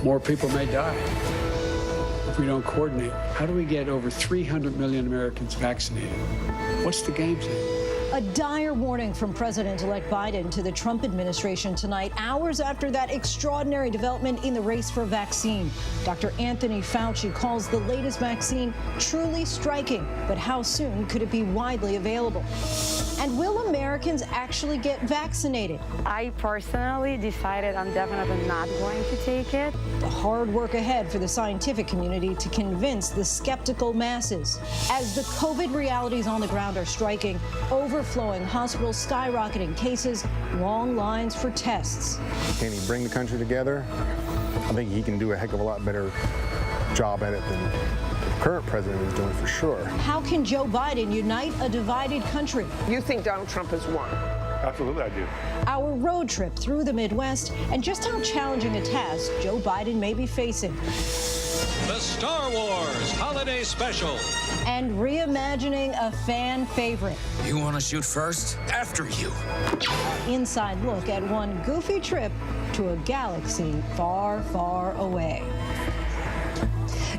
more people may die if we don't coordinate. How do we get over 300 million Americans vaccinated? What's the game plan? A dire warning from President-elect Biden to the Trump administration tonight, hours after that extraordinary development in the race for a vaccine. Dr. Anthony Fauci calls the latest vaccine truly striking, but how soon could it be widely available? And will Americans actually get vaccinated? I personally decided I'm definitely not going to take it. The hard work ahead for the scientific community to convince the skeptical masses. As the COVID realities on the ground are striking, overflowing hospitals, skyrocketing cases, long lines for tests. Can he bring the country together? I think he can do a heck of a lot better job at it than the current president is doing, for sure. How can Joe Biden unite a divided country? You think Donald Trump has won? Absolutely, I do. Our road trip through the Midwest and just how challenging a task Joe Biden may be facing. The Star Wars Holiday Special. And reimagining a fan favorite. You want to shoot first? After you. Inside look at one goofy trip to a galaxy far, far away.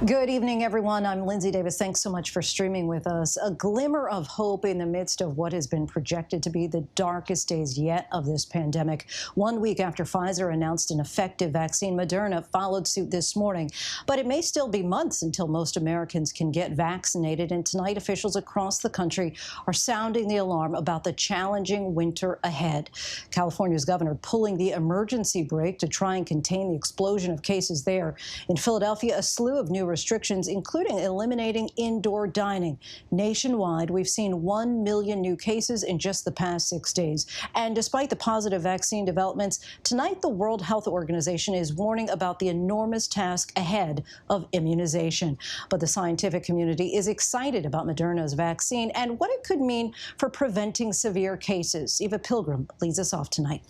Good evening, everyone. I'm Lindsay Davis. Thanks so much for streaming with us. A glimmer of hope in the midst of what has been projected to be the darkest days yet of this pandemic. 1 week after Pfizer announced an effective vaccine, Moderna followed suit this morning. But it may still be months until most Americans can get vaccinated. And tonight, officials across the country are sounding the alarm about the challenging winter ahead. California's governor pulling the emergency brake to try and contain the explosion of cases there. In Philadelphia, a slew of new restrictions, including eliminating indoor dining. Nationwide, we've seen 1 million new cases in just the past 6 days. And despite the positive vaccine developments, tonight the World Health Organization is warning about the enormous task ahead of immunization. But the scientific community is excited about Moderna's vaccine and what it could mean for preventing severe cases. Eva Pilgrim leads us off tonight.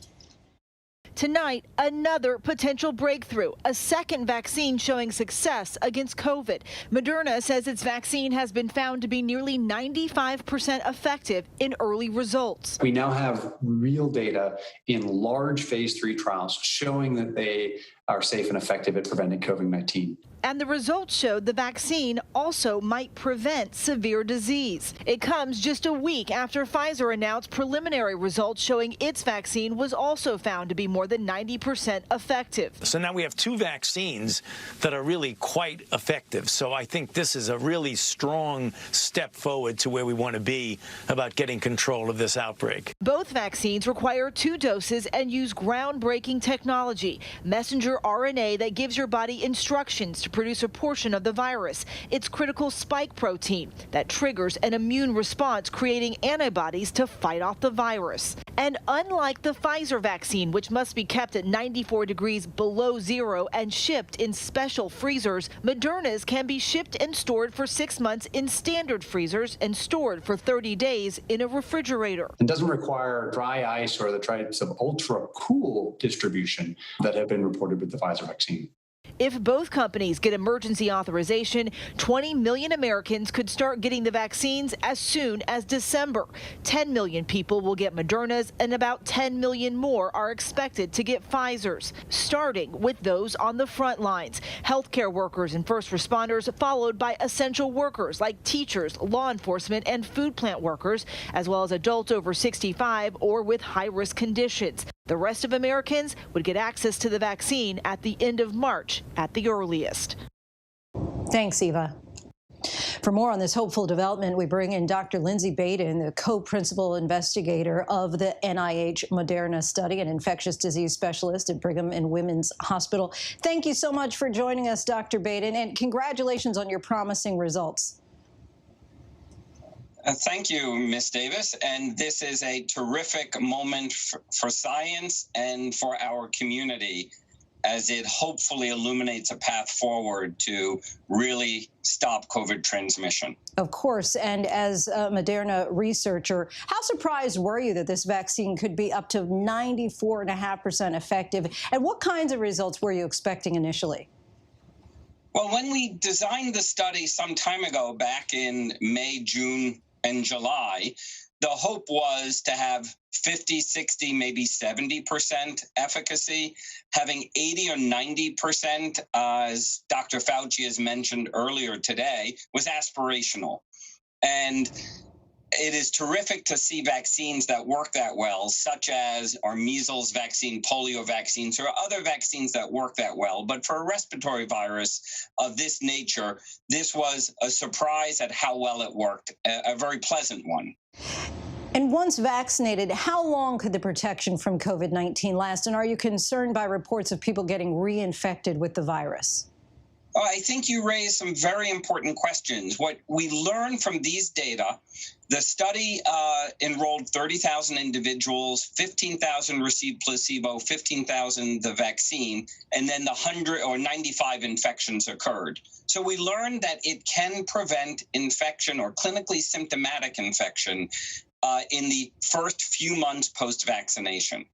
Tonight, another potential breakthrough, a second vaccine showing success against COVID. Moderna says its vaccine has been found to be nearly 95% effective in early results. We now have real data in large phase 3 trials showing that they are safe and effective at preventing COVID-19. And the results showed the vaccine also might prevent severe disease. It comes just a week after Pfizer announced preliminary results showing its vaccine was also found to be more than 90% effective. So now we have two vaccines that are really quite effective. So I think this is a really strong step forward to where we want to be about getting control of this outbreak. Both vaccines require 2 doses and use groundbreaking technology, messenger RNA that gives your body instructions to produce a portion of the virus. It's critical spike protein that triggers an immune response, creating antibodies to fight off the virus. And unlike the Pfizer vaccine, which must be kept at 94 degrees below zero and shipped in special freezers, Moderna's can be shipped and stored for 6 months in standard freezers and stored for 30 days in a refrigerator. It doesn't require dry ice or the types of ultra cool distribution that have been reported with the Pfizer vaccine. If both companies get emergency authorization, 20 million Americans could start getting the vaccines as soon as December. 10 million people will get Moderna's, and about 10 million more are expected to get Pfizer's, starting with those on the front lines. Healthcare workers and first responders, followed by essential workers like teachers, law enforcement, and food plant workers, as well as adults over 65 or with high-risk conditions. The rest of Americans would get access to the vaccine at the end of March at the earliest. Thanks, Eva. For more on this hopeful development, we bring in Dr. Lindsay Baden, the co-principal investigator of the NIH Moderna study, an infectious disease specialist at Brigham and Women's Hospital. Thank you so much for joining us, Dr. Baden, and congratulations on your promising results. Thank you, Ms. Davis. And this is a terrific moment for science and for our community, as it hopefully illuminates a path forward to really stop COVID transmission. Of course. And as a Moderna researcher, how surprised were you that this vaccine could be up to 94.5% effective? And what kinds of results were you expecting initially? Well, when we designed the study some time ago, back in May, June, and July, The hope was to have 50, 60, maybe 70% efficacy. Having 80 or 90%, as Dr. Fauci has mentioned earlier today, was aspirational. And it is terrific to see vaccines that work that well, such as our measles vaccine, polio vaccines, or other vaccines that work that well. But for a respiratory virus of this nature, this was a surprise at how well it worked, a very pleasant one. And once vaccinated, how long could the protection from COVID-19 last? And are you concerned by reports of people getting reinfected with the virus? I think you raised some very important questions. What we learned from these data, the study enrolled 30,000 individuals, 15,000 received placebo, 15,000 the vaccine, and then the 100 or 95 infections occurred. So we learned that it can prevent infection or clinically symptomatic infection in the first few months post-vaccination.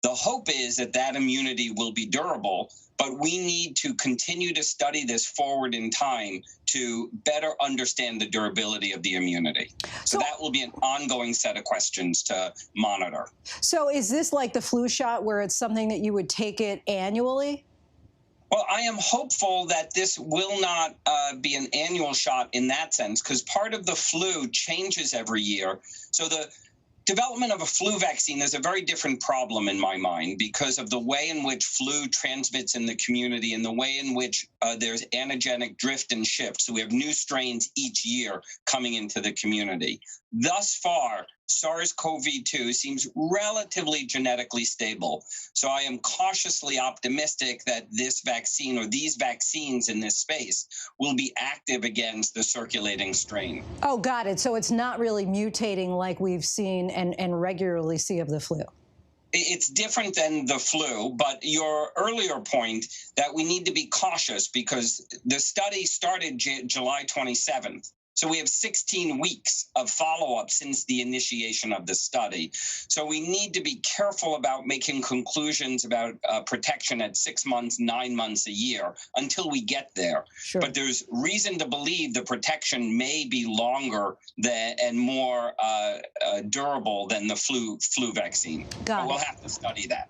The hope is that that immunity will be durable, but we need to continue to study this forward in time to better understand the durability of the immunity. So that will be an ongoing set of questions to monitor. So is this like the flu shot where it's something that you would take it annually? Well, I am hopeful that this will not be an annual shot in that sense, because part of the flu changes every year. So the development of a flu vaccine is a very different problem in my mind because of the way in which flu transmits in the community and the way in which there's antigenic drift and shift. So we have new strains each year coming into the community. Thus far, SARS-CoV-2 seems relatively genetically stable. So I am cautiously optimistic that this vaccine or these vaccines in this space will be active against the circulating strain. Oh, got it. So it's not really mutating like we've seen and regularly see of the flu. It's different than the flu, but your earlier point that we need to be cautious because the study started July 27th. So we have 16 weeks of follow-up since the initiation of the study. So we need to be careful about making conclusions about protection at 6 months, 9 months, a year until we get there. Sure. But there's reason to believe the protection may be longer and more durable than the flu vaccine. Got it. We'll have to study that.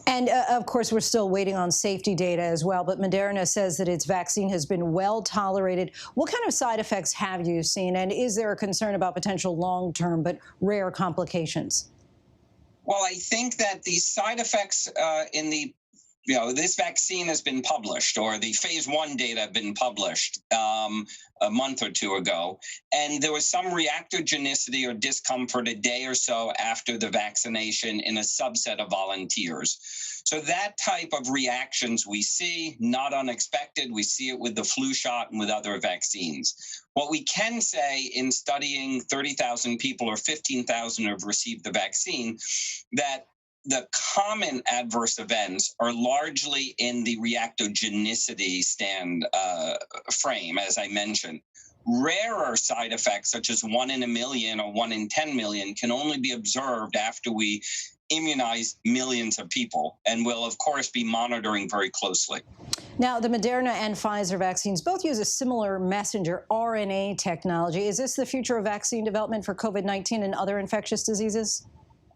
And of course, we're still waiting on safety data as well. But Moderna says that its vaccine has been well tolerated. What kind of side effects have you seen? And is there a concern about potential long-term but rare complications? Well, I think that the side effects in the this vaccine has been published, or the phase 1 data have been published a month or two ago. And there was some reactogenicity or discomfort a day or so after the vaccination in a subset of volunteers. So that type of reactions we see, not unexpected. We see it with the flu shot and with other vaccines. What we can say in studying 30,000 people or 15,000 who have received the vaccine, that the common adverse events are largely in the reactogenicity frame, as I mentioned. Rarer side effects, such as 1 in a million or 1 in 10 million, can only be observed after we immunize millions of people, and will, of course, be monitoring very closely. Now, the Moderna and Pfizer vaccines both use a similar messenger RNA technology. Is this the future of vaccine development for COVID-19 and other infectious diseases?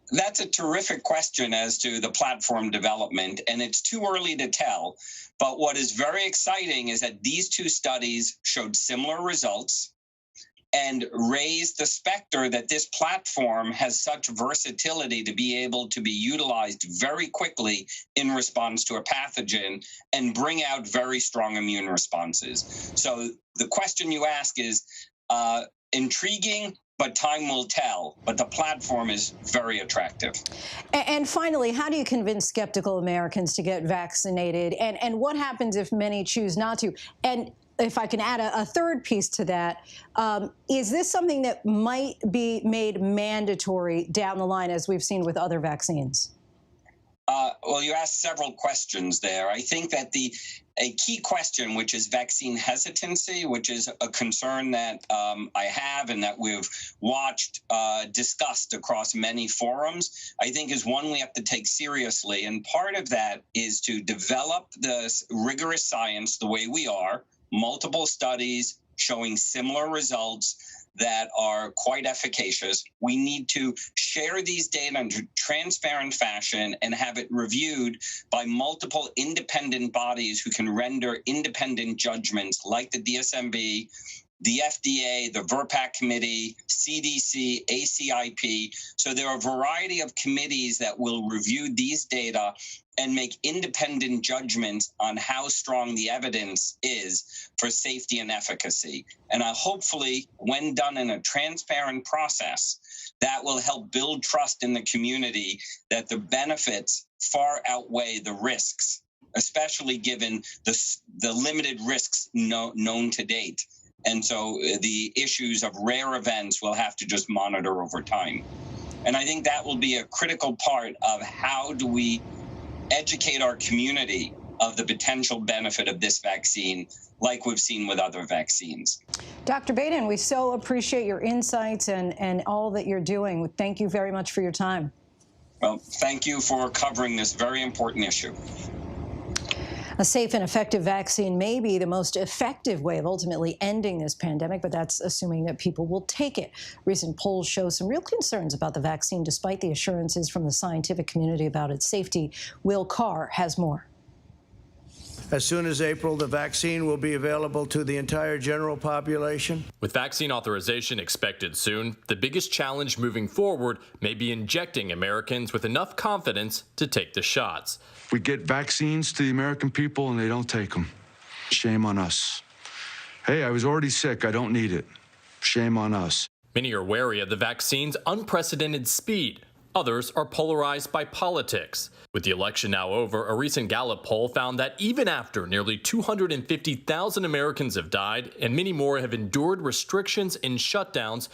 That's a terrific question as to the platform development, and it's too early to tell. But what is very exciting is that these two studies showed similar results and raised the specter that this platform has such versatility to be able to be utilized very quickly in response to a pathogen and bring out very strong immune responses. So the question you ask is intriguing, but time will tell. But the platform is very attractive. And finally, how do you convince skeptical Americans to get vaccinated? And what happens if many choose not to? And if I can add a third piece to that, is this something that might be made mandatory down the line, as we've seen with other vaccines? Well, you asked several questions there. I think that a key question, which is vaccine hesitancy, which is a concern that I have and that we've watched discussed across many forums, I think is one we have to take seriously. And part of that is to develop the rigorous science the way we are, multiple studies showing similar results, that are quite efficacious. We need to share these data in a transparent fashion and have it reviewed by multiple independent bodies who can render independent judgments, like the DSMB, the FDA, the VRBPAC committee, CDC, ACIP. So there are a variety of committees that will review these data and make independent judgments on how strong the evidence is for safety and efficacy. And hopefully, when done in a transparent process, that will help build trust in the community that the benefits far outweigh the risks, especially given the limited risks known to date. And so the issues of rare events will have to just monitor over time. And I think that will be a critical part of how do we educate our community of the potential benefit of this vaccine, like we've seen with other vaccines. Dr. Baden, we so appreciate your insights and all that you're doing. Thank you very much for your time. Well, thank you for covering this very important issue. A safe and effective vaccine may be the most effective way of ultimately ending this pandemic, but that's assuming that people will take it. Recent polls show some real concerns about the vaccine, despite the assurances from the scientific community about its safety. Will Carr has more. As soon as April, the vaccine will be available to the entire general population. With vaccine authorization expected soon, the biggest challenge moving forward may be injecting Americans with enough confidence to take the shots. We get vaccines to the American people and they don't take them. Shame on us. Hey, I was already sick. I don't need it. Shame on us. Many are wary of the vaccine's unprecedented speed. Others are polarized by politics. With the election now over, a recent Gallup poll found that even after nearly 250,000 Americans have died and many more have endured restrictions and shutdowns,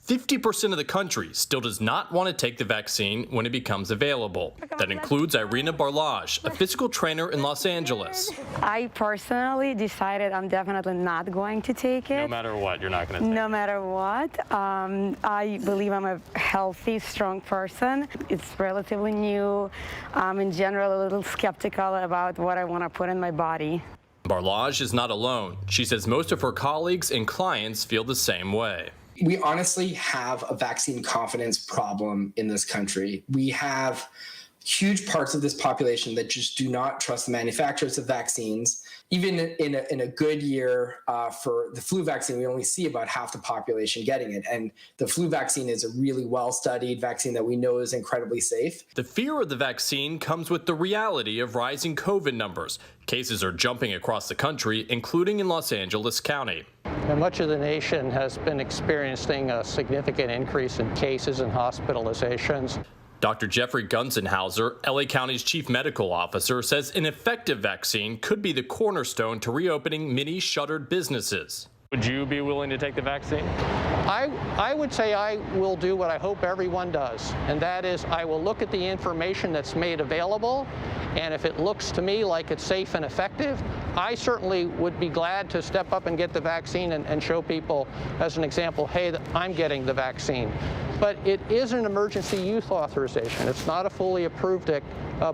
50% of the country still does not want to take the vaccine when it becomes available. That includes Irina Barlage, a physical trainer in Los Angeles. I personally decided I'm definitely not going to take it. No matter what, you're not going to take it? No matter what. I believe I'm a healthy, strong person. It's relatively new. I'm in general a little skeptical about what I want to put in my body. Barlage is not alone. She says most of her colleagues and clients feel the same way. We honestly have a vaccine confidence problem in this country. We have huge parts of this population that just do not trust the manufacturers of vaccines. Even in a good year for the flu vaccine, we only see about half the population getting it. And the flu vaccine is a really well-studied vaccine that we know is incredibly safe. The fear of the vaccine comes with the reality of rising COVID numbers. Cases are jumping across the country, including in Los Angeles County. And much of the nation has been experiencing a significant increase in cases and hospitalizations. Dr. Jeffrey Gunzenhauser, LA County's chief medical officer, says an effective vaccine could be the cornerstone to reopening many shuttered businesses. Would you be willing to take the vaccine? I would say I will do what I hope everyone does, and that is I will look at the information that's made available, and if it looks to me like it's safe and effective, I certainly would be glad to step up and get the vaccine and show people, as an example, hey, I'm getting the vaccine. But it is an emergency use authorization. It's not a fully approved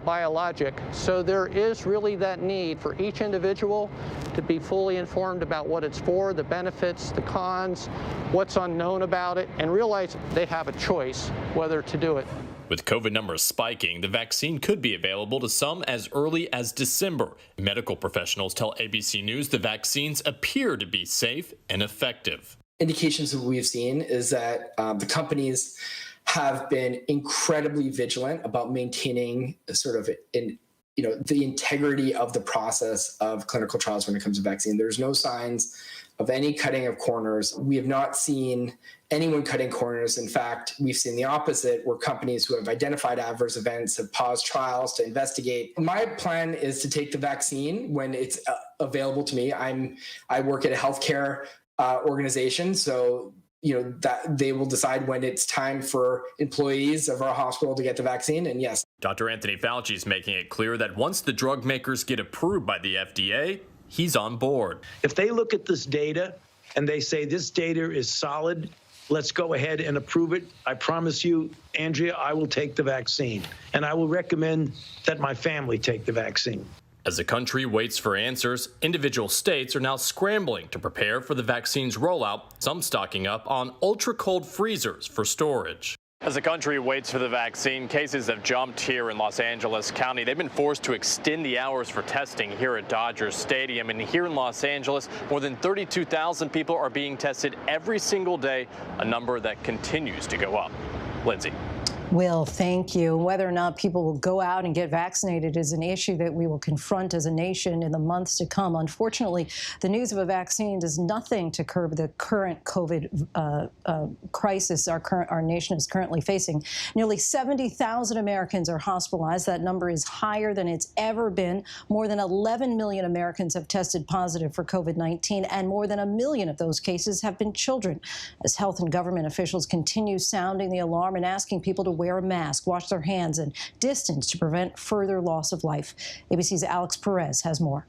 biologic, so there is really that need for each individual to be fully informed about what it's for, the benefits, the cons, what's unknown about it, and realize they have a choice whether to do it. With COVID numbers spiking, the vaccine could be available to some as early as December. Medical professionals tell ABC News the vaccines appear to be safe and effective. Indications that we've seen is that the companies have been incredibly vigilant about maintaining sort of the integrity of the process of clinical trials when it comes to vaccine. There's no signs of any cutting of corners. We have not seen anyone cutting corners. In fact, we've seen the opposite, where companies who have identified adverse events have paused trials to investigate. My plan is to take the vaccine when it's available to me. I work at a healthcare organization, so that they will decide when it's time for employees of our hospital to get the vaccine. And yes, Dr. Anthony Fauci is making it clear that once the drug makers get approved by the FDA, he's on board. If they look at this data and they say this data is solid, let's go ahead and approve it. I promise you, Andrea, I will take the vaccine, and I will recommend that my family take the vaccine. As the country waits for answers, individual states are now scrambling to prepare for the vaccine's rollout, some stocking up on ultra-cold freezers for storage. As the country waits for the vaccine, cases have jumped here in Los Angeles County. They've been forced to extend the hours for testing here at Dodger Stadium. And here in Los Angeles, more than 32,000 people are being tested every single day, a number that continues to go up. Lindsay. Will, thank you. Whether or not people will go out and get vaccinated is an issue that we will confront as a nation in the months to come. Unfortunately, the news of a vaccine does nothing to curb the current COVID crisis our nation is currently facing. Nearly 70,000 Americans are hospitalized. That number is higher than it's ever been. More than 11 million Americans have tested positive for COVID-19, and more than 1 million of those cases have been children. As health and government officials continue sounding the alarm and asking people to wear a mask, wash their hands, and distance to prevent further loss of life. ABC's Alex Perez has more.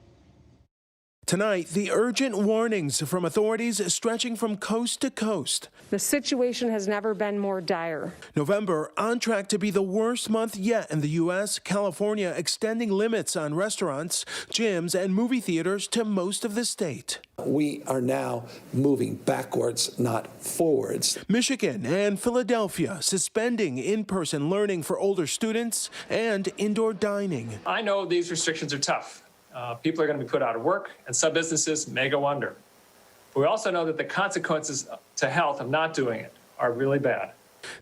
Tonight, the urgent warnings from authorities stretching from coast to coast. The situation has never been more dire. November on track to be the worst month yet in the U.S. California extending limits on restaurants, gyms, and movie theaters to most of the state. We are now moving backwards, not forwards. Michigan and Philadelphia suspending in-person learning for older students and indoor dining. I know these restrictions are tough. People are going to be put out of work, and some businesses may go under. But we also know that the consequences to health of not doing it are really bad.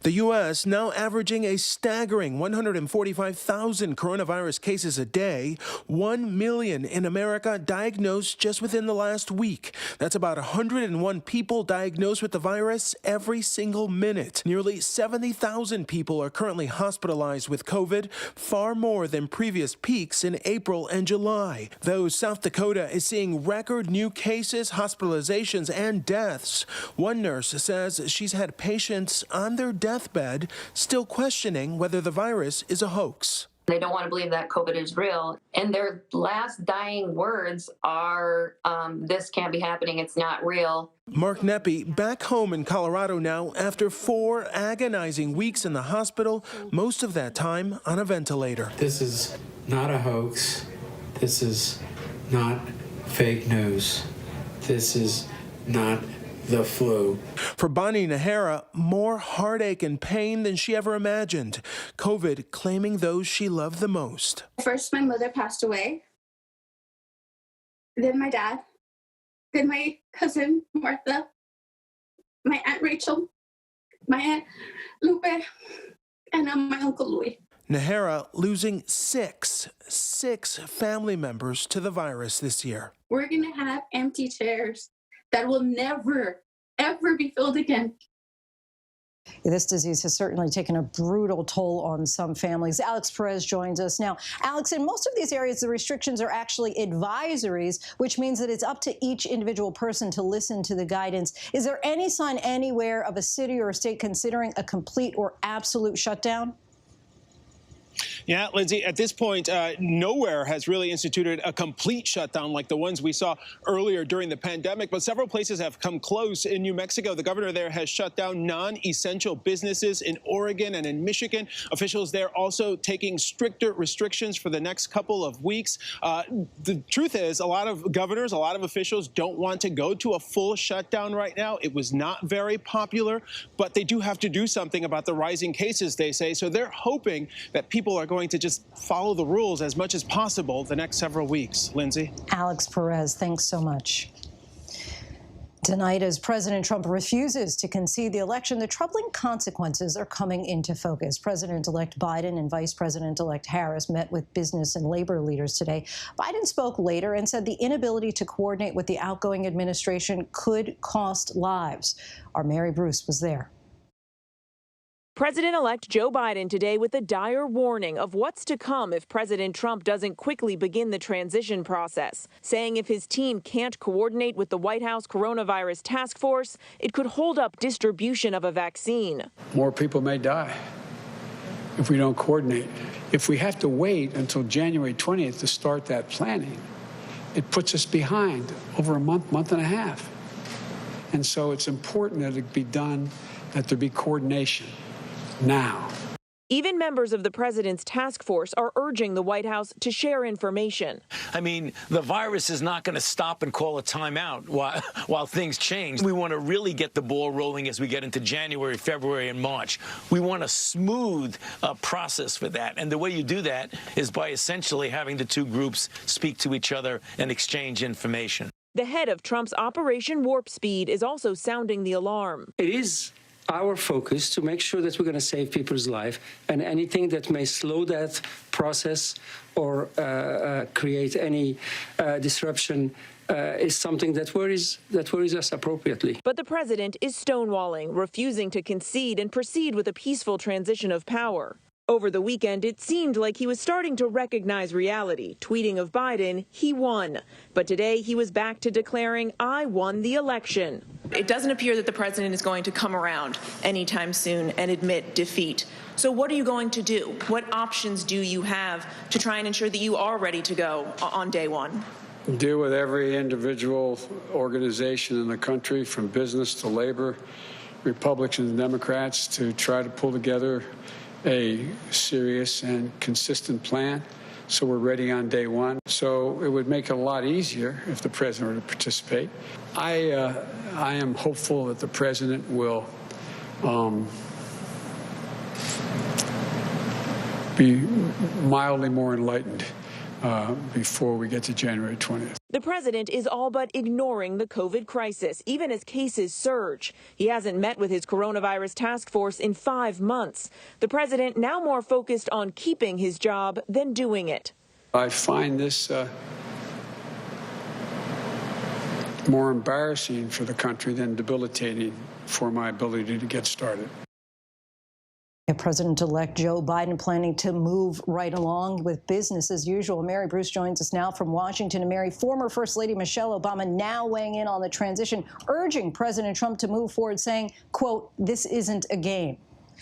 The U.S. now averaging a staggering 145,000 coronavirus cases a day, 1 million in America diagnosed just within the last week. That's about 101 people diagnosed with the virus every single minute. Nearly 70,000 people are currently hospitalized with COVID, far more than previous peaks in April and July. Though South Dakota is seeing record new cases, hospitalizations, and deaths, one nurse says she's had patients on their deathbed still questioning whether the virus is a hoax. They don't want to believe that COVID is real. And their last dying words are, this can't be happening, it's not real. Mark Neppy back home in Colorado now after 4 agonizing weeks in the hospital, most of that time on a ventilator. This is not a hoax. This is not fake news. This is not the flu. For Bonnie Nahara, more heartache and pain than she ever imagined. COVID claiming those she loved the most. First, my mother passed away. Then my dad. Then my cousin, Martha. My Aunt Rachel. My Aunt Lupe. And now my Uncle Louis. Nahara losing six family members to the virus this year. We're going to have empty chairs that will never, ever be filled again. This disease has certainly taken a brutal toll on some families. Alex Perez joins us now. Alex, in most of these areas, the restrictions are actually advisories, which means that it's up to each individual person to listen to the guidance. Is there any sign anywhere of a city or a state considering a complete or absolute shutdown? Yeah, Lindsay, at this point, nowhere has really instituted a complete shutdown like the ones we saw earlier during the pandemic, but several places have come close. In New Mexico, the governor there has shut down non-essential businesses. In Oregon and in Michigan, officials there also taking stricter restrictions for the next couple of weeks. The truth is, a lot of governors, a lot of officials don't want to go to a full shutdown right now. It was not very popular, but they do have to do something about the rising cases, they say. So they're hoping that people are going to just follow the rules as much as possible the next several weeks. Lindsay? Alex Perez, thanks so much. Tonight, as President Trump refuses to concede the election, the troubling consequences are coming into focus. President-elect Biden and Vice President-elect Harris met with business and labor leaders today. Biden spoke later and said the inability to coordinate with the outgoing administration could cost lives. Our Mary Bruce was there. President-elect Joe Biden today with a dire warning of what's to come if President Trump doesn't quickly begin the transition process, saying if his team can't coordinate with the White House coronavirus task force, it could hold up distribution of a vaccine. More people may die if we don't coordinate. If we have to wait until January 20th to start that planning, it puts us behind over a month, month and a half. And so it's important that it be done, that there be coordination now. Even members of the president's task force are urging the White House to share information. I mean, the virus is not going to stop and call a timeout while things change. We want to really get the ball rolling as we get into January, February, and March. We want a smooth process for that. And the way you do that is by essentially having the two groups speak to each other and exchange information. The head of Trump's Operation Warp Speed is also sounding the alarm. It is our focus to make sure that we're going to save people's life, and anything that may slow that process or create any disruption is something that worries us appropriately. But the president is stonewalling, refusing to concede and proceed with a peaceful transition of power. Over the weekend, it seemed like he was starting to recognize reality, tweeting of Biden, he won. But today, he was back to declaring, I won the election. It doesn't appear that the president is going to come around anytime soon and admit defeat. So what are you going to do? What options do you have to try and ensure that you are ready to go on day one? Deal with every individual organization in the country, from business to labor, Republicans and Democrats, to try to pull together a serious and consistent plan so we're ready on day one. So it would make it a lot easier if the president were to participate. I am hopeful that the president will be mildly more enlightened before we get to January 20th. The president is all but ignoring the COVID crisis, even as cases surge. He hasn't met with his coronavirus task force in 5 months. The president now more focused on keeping his job than doing it. I find this more embarrassing for the country than debilitating for my ability to get started. President-elect Joe Biden planning to move right along with business as usual. Mary Bruce joins us now from Washington. And Mary, former First Lady Michelle Obama now weighing in on the transition, urging President Trump to move forward, saying, quote, this isn't a game.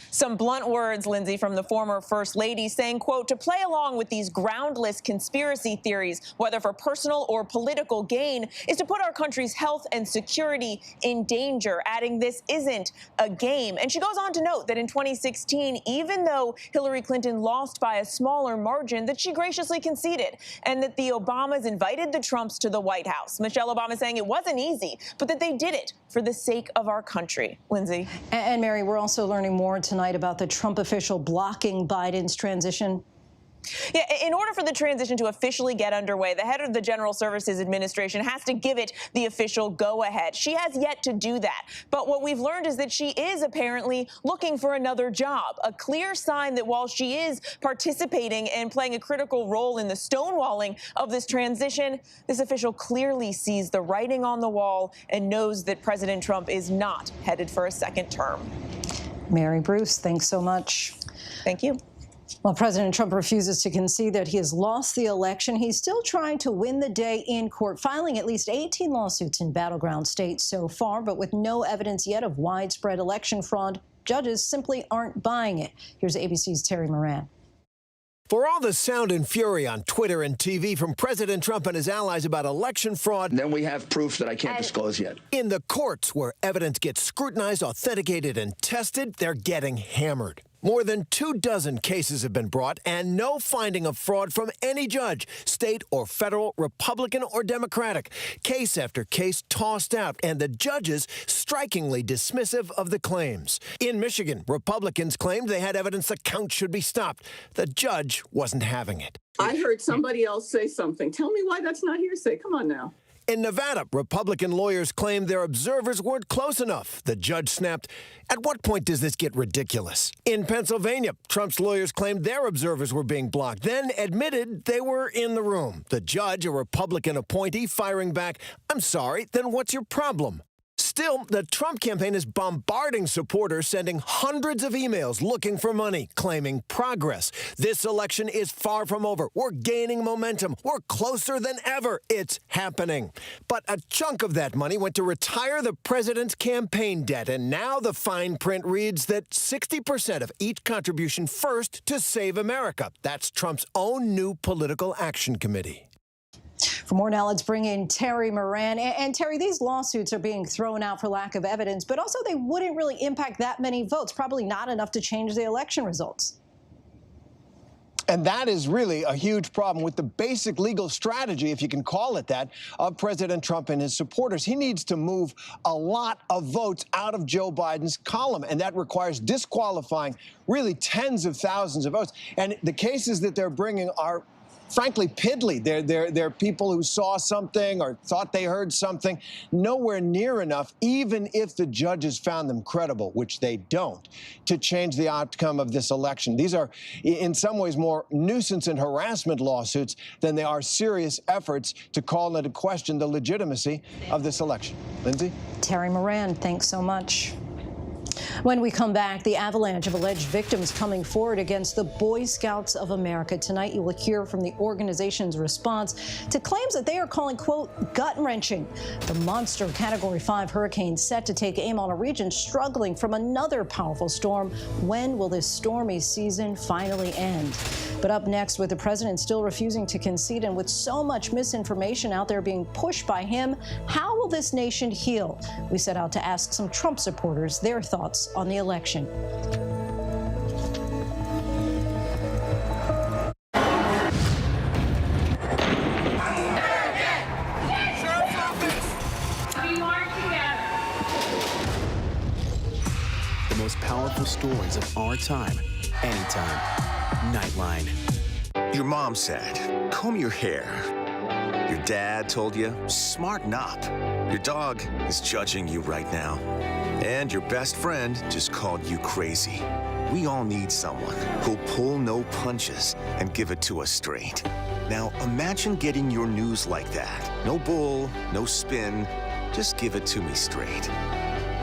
Some blunt words, Lindsay, from the former First Lady saying, quote, to play along with these groundless conspiracy theories, whether for personal or political gain, is to put our country's health and security in danger, adding this isn't a game. And she goes on to note that in 2016, even though Hillary Clinton lost by a smaller margin, that she graciously conceded, and that the Obamas invited the Trumps to the White House. Michelle Obama saying it wasn't easy, but that they did it for the sake of our country. Lindsay. And Mary, we're also learning more tonight about the Trump official blocking Biden's transition. Yeah, in order for the transition to officially get underway, the head of the General Services Administration has to give it the official go-ahead. She has yet to do that. But what we've learned is that she is apparently looking for another job, a clear sign that while she is participating and playing a critical role in the stonewalling of this transition, this official clearly sees the writing on the wall and knows that President Trump is not headed for a second term. Mary Bruce, thanks so much. Thank you. While President Trump refuses to concede that he has lost the election, he's still trying to win the day in court, filing at least 18 lawsuits in battleground states so far, but with no evidence yet of widespread election fraud. Judges simply aren't buying it. Here's ABC's Terry Moran. For all the sound and fury on Twitter and TV from President Trump and his allies about election fraud, then we have proof that I can't disclose yet. In the courts where evidence gets scrutinized, authenticated, and tested, they're getting hammered. More than 24 cases have been brought, and no finding of fraud from any judge, state or federal, Republican or Democratic. Case after case tossed out, and the judges strikingly dismissive of the claims. In Michigan, Republicans claimed they had evidence the count should be stopped. The judge wasn't having it. I heard somebody else say something. Tell me why that's not hearsay. Come on now. In Nevada, Republican lawyers claimed their observers weren't close enough. The judge snapped, "At what point does this get ridiculous?" In Pennsylvania, Trump's lawyers claimed their observers were being blocked, then admitted they were in the room. The judge, a Republican appointee, firing back, "I'm sorry, then what's your problem?" Still, the Trump campaign is bombarding supporters, sending hundreds of emails looking for money, claiming progress. This election is far from over. We're gaining momentum. We're closer than ever. It's happening. But a chunk of that money went to retire the president's campaign debt, and now the fine print reads that 60% of each contribution first to Save America. That's Trump's own new political action committee. For more now, let's bring in Terry Moran. And Terry, these lawsuits are being thrown out for lack of evidence, but also they wouldn't really impact that many votes, probably not enough to change the election results. And that is really a huge problem with the basic legal strategy, if you can call it that, of President Trump and his supporters. He needs to move a lot of votes out of Joe Biden's column, and that requires disqualifying really tens of thousands of votes. And the cases that they're bringing are frankly piddly. They're people who saw something or thought they heard something, nowhere near enough, even if the judges found them credible, which they don't, to change the outcome of this election. These are, in some ways, more nuisance and harassment lawsuits than they are serious efforts to call into question the legitimacy of this election. Lindsay? Terry Moran, thanks so much. When we come back, the avalanche of alleged victims coming forward against the Boy Scouts of America. Tonight, you will hear from the organization's response to claims that they are calling, quote, gut-wrenching. The monster Category 5 hurricane set to take aim on a region struggling from another powerful storm. When will this stormy season finally end? But up next, with the president still refusing to concede and with so much misinformation out there being pushed by him, how will this nation heal? We set out to ask some Trump supporters their thoughts on the election. The most powerful stories of our time, anytime. Nightline. Your mom said, comb your hair. Your dad told you, smarten up. Your dog is judging you right now. And your best friend just called you crazy. We all need someone who'll pull no punches and give it to us straight. Now imagine getting your news like that. No bull, no spin, just give it to me straight.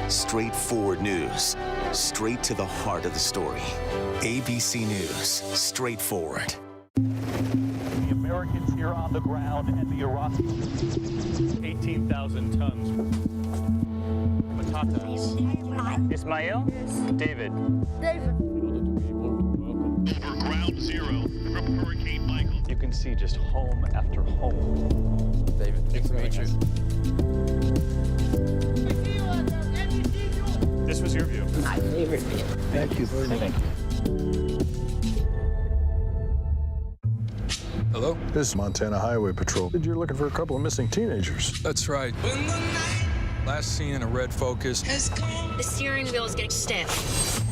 Straightforward news, straight to the heart of the story. ABC News, straightforward. The Americans here on the ground and the Iraqis, 18,000 tons. Patatas. Ismail? David. Over ground zero from Hurricane Michael. You can see just home after home. David, nice to meet you. This was your view. My favorite view. Thank you very much. Hello? This is Montana Highway Patrol. You're looking for a couple of missing teenagers. That's right. Last seen in a red Focus. The steering wheel is getting stiff.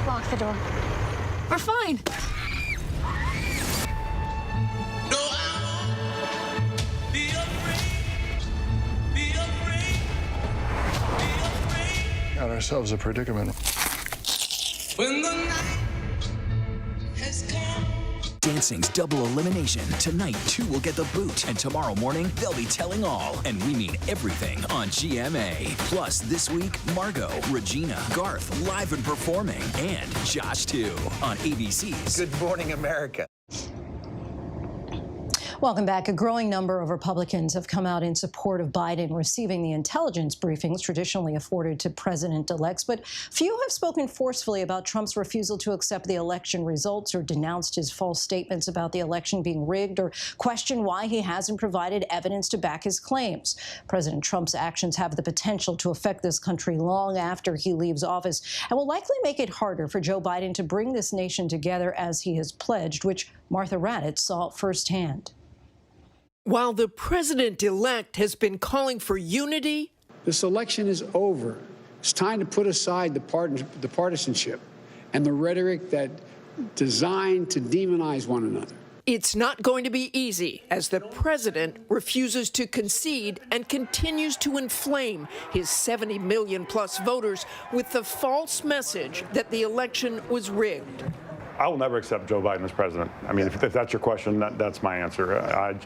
Lock the door. We're fine. Got ourselves a predicament. When the night has come. Dancing's double elimination. Tonight, 2 will get the boot, and tomorrow morning, they'll be telling all. And we mean everything on GMA. Plus, this week, Margot, Regina, Garth, live and performing, and Josh, too, on ABC's Good Morning America. Welcome back. A growing number of Republicans have come out in support of Biden receiving the intelligence briefings traditionally afforded to president-elects, but few have spoken forcefully about Trump's refusal to accept the election results or denounced his false statements about the election being rigged or questioned why he hasn't provided evidence to back his claims. President Trump's actions have the potential to affect this country long after he leaves office and will likely make it harder for Joe Biden to bring this nation together as he has pledged, which Martha Raddatz saw firsthand. While the president-elect has been calling for unity, this election is over. It's time to put aside the partisanship and the rhetoric that designed to demonize one another. It's not going to be easy as the president refuses to concede and continues to inflame his 70 million plus voters with the false message that the election was rigged. I will never accept Joe Biden as president. I mean, if that's your question, that's my answer.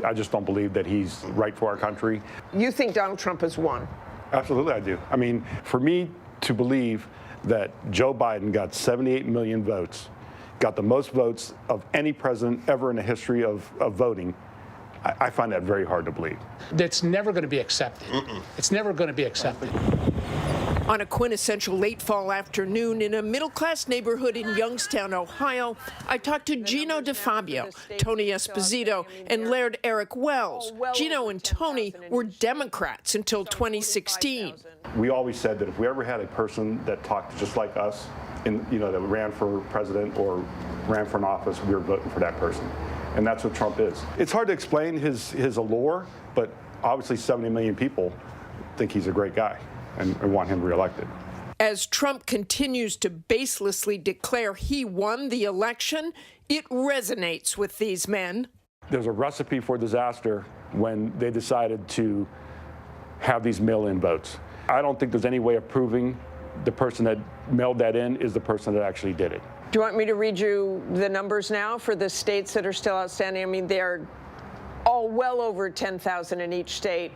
I just don't believe that he's right for our country. You think Donald Trump has won? Absolutely, I do. I mean, for me to believe that Joe Biden got 78 million votes, got the most votes of any president ever in the history of voting, I find that very hard to believe. That's never going to be accepted. It's never going to be accepted. On a quintessential late fall afternoon in a middle-class neighborhood in Youngstown, Ohio, I talked to Gino DeFabio, Tony Esposito, and Laird Eric Wells. Gino and Tony were Democrats until 2016. We always said that if we ever had a person that talked just like us, that ran for president or ran for an office, we were voting for that person. And that's what Trump is. It's hard to explain his allure, but obviously 70 million people think he's a great guy and want him reelected. As Trump continues to baselessly declare he won the election, it resonates with these men. There's a recipe for disaster when they decided to have these mail-in votes. I don't think there's any way of proving the person that mailed that in is the person that actually did it. Do you want me to read you the numbers now for the states that are still outstanding? I mean, they're all well over 10,000 in each state,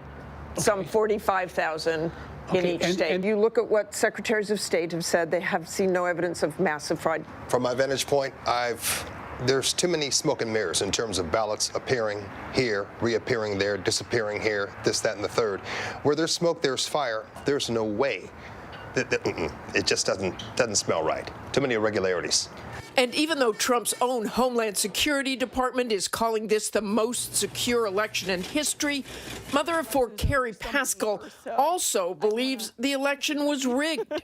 some 45,000 in each state. And you look at what secretaries of state have said, they have seen no evidence of massive fraud. From my vantage point, there's too many smoke and mirrors in terms of ballots appearing here, reappearing there, disappearing here, this, that, and the third. Where there's smoke, there's fire. There's no way. It just doesn't smell right. Too many irregularities. And even though Trump's own Homeland Security Department is calling this the most secure election in history, mother of four Carrie Paschal also believes the election was rigged.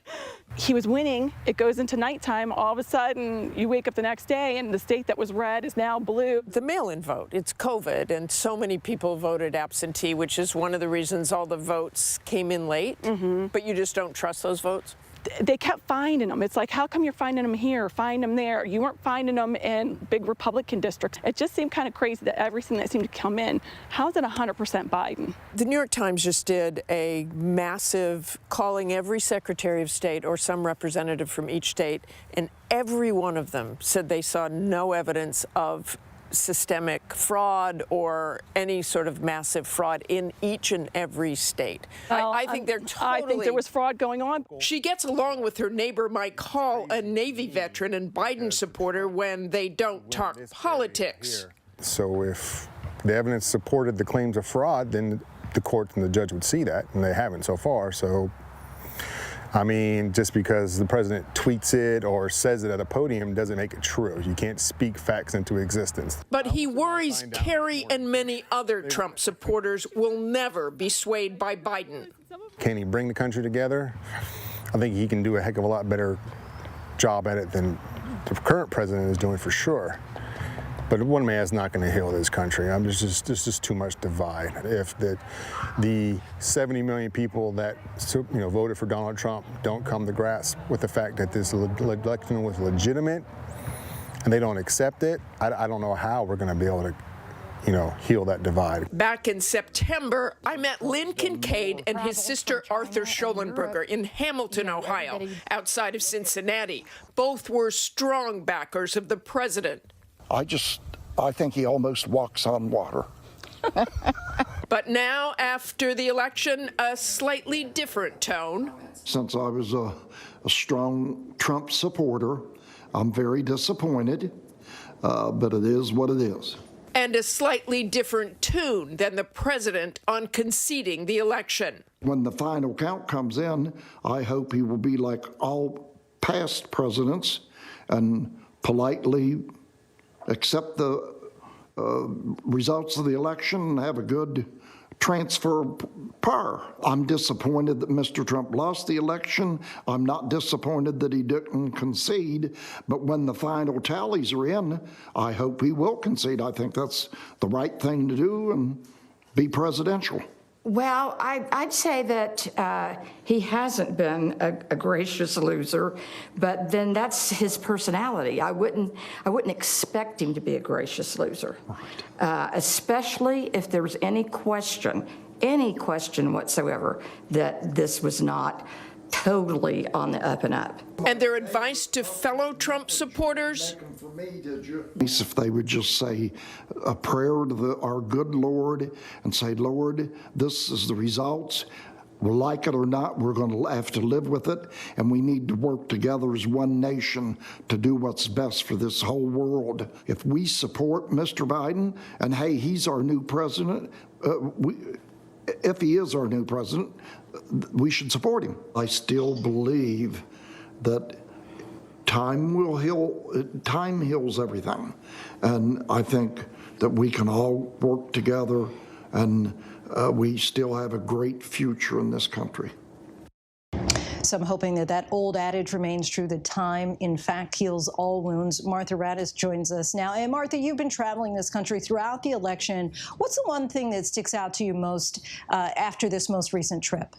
He was winning. It goes into nighttime. All of a sudden, you wake up the next day and the state that was red is now blue. The mail-in vote, it's COVID, and so many people voted absentee, which is one of the reasons all the votes came in late. But you just don't trust those votes? They kept finding them. It's like, how come you're finding them here, find them there? You weren't finding them in big Republican districts. It just seemed kind of crazy that everything that seemed to come in, how is it 100% Biden? The New York Times just did a massive calling every Secretary of State or some representative from each state, and every one of them said they saw no evidence of systemic fraud or any sort of massive fraud in each and every state. I think they're totally... I think there was fraud going on. She gets along with her neighbor Mike Hall, a Navy veteran and Biden supporter, when they don't talk politics. So if the evidence supported the claims of fraud, then the court and the judge would see that, and they haven't so far. So, I mean, just because the president tweets it or says it at a podium doesn't make it true. You can't speak facts into existence. But he worries Kerry and many other Trump supporters will never be swayed by Biden. Can he bring the country together? I think he can do a heck of a lot better job at it than the current president is doing, for sure. But one man is not going to heal this country. There's just too much divide. If the 70 million people that voted for Donald Trump don't come to grasp with the fact that this election was legitimate, and they don't accept it, I don't know how we're going to be able to heal that divide. Back in September, I met Lynn Kincaid and his sister Arthur Schollenberger in Hamilton, Ohio, outside of Cincinnati. Both were strong backers of the president. I think he almost walks on water. But now, after the election, a slightly different tone. Since I was a strong Trump supporter, I'm very disappointed, but it is what it is. And a slightly different tune than the president on conceding the election. When the final count comes in, I hope he will be like all past presidents and politely accept the results of the election and have a good transfer power. I'm disappointed that Mr. Trump lost the election. I'm not disappointed that he didn't concede, but when the final tallies are in, I hope he will concede. I think that's the right thing to do and be presidential. Well, I'd say that he hasn't been a gracious loser, but then that's his personality. I wouldn't expect him to be a gracious loser, especially if there was any question whatsoever that this was not totally on the up and up. And their advice to fellow Trump supporters? If they would just say a prayer to our good Lord and say, Lord, this is the results. We like it or not, we're going to have to live with it, and we need to work together as one nation to do what's best for this whole world. If we support Mr. Biden, and hey, he's our new president, if he is our new president, we should support him. I still believe that time heals everything. And I think that we can all work together, and we still have a great future in this country. Some hoping that that old adage remains true, that time, in fact, heals all wounds. Martha Raddatz joins us now. And Martha, you've been traveling this country throughout the election. What's the one thing that sticks out to you most after this most recent trip?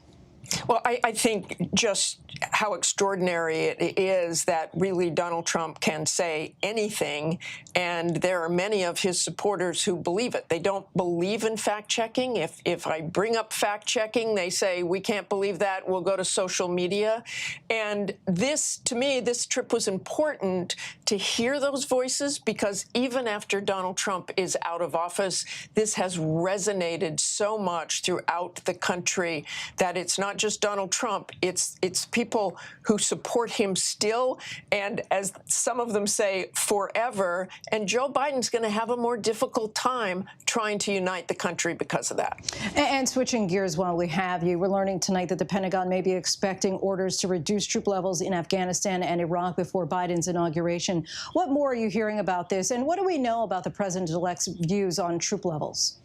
Well, I think just how extraordinary it is that really Donald Trump can say anything, and there are many of his supporters who believe it. They don't believe in fact-checking. If I bring up fact-checking, they say, we can't believe that, we'll go to social media. And this, to me, this trip was important to hear those voices, because even after Donald Trump is out of office, this has resonated so much throughout the country that it's not just Donald Trump, it's people who support him still, and as some of them say, forever. And Joe Biden's going to have a more difficult time trying to unite the country because of that. And switching gears while we have you, we're learning tonight that the Pentagon may be expecting orders to reduce troop levels in Afghanistan and Iraq before Biden's inauguration. What more are you hearing about this, and what do we know about the president-elect's views on troop levels?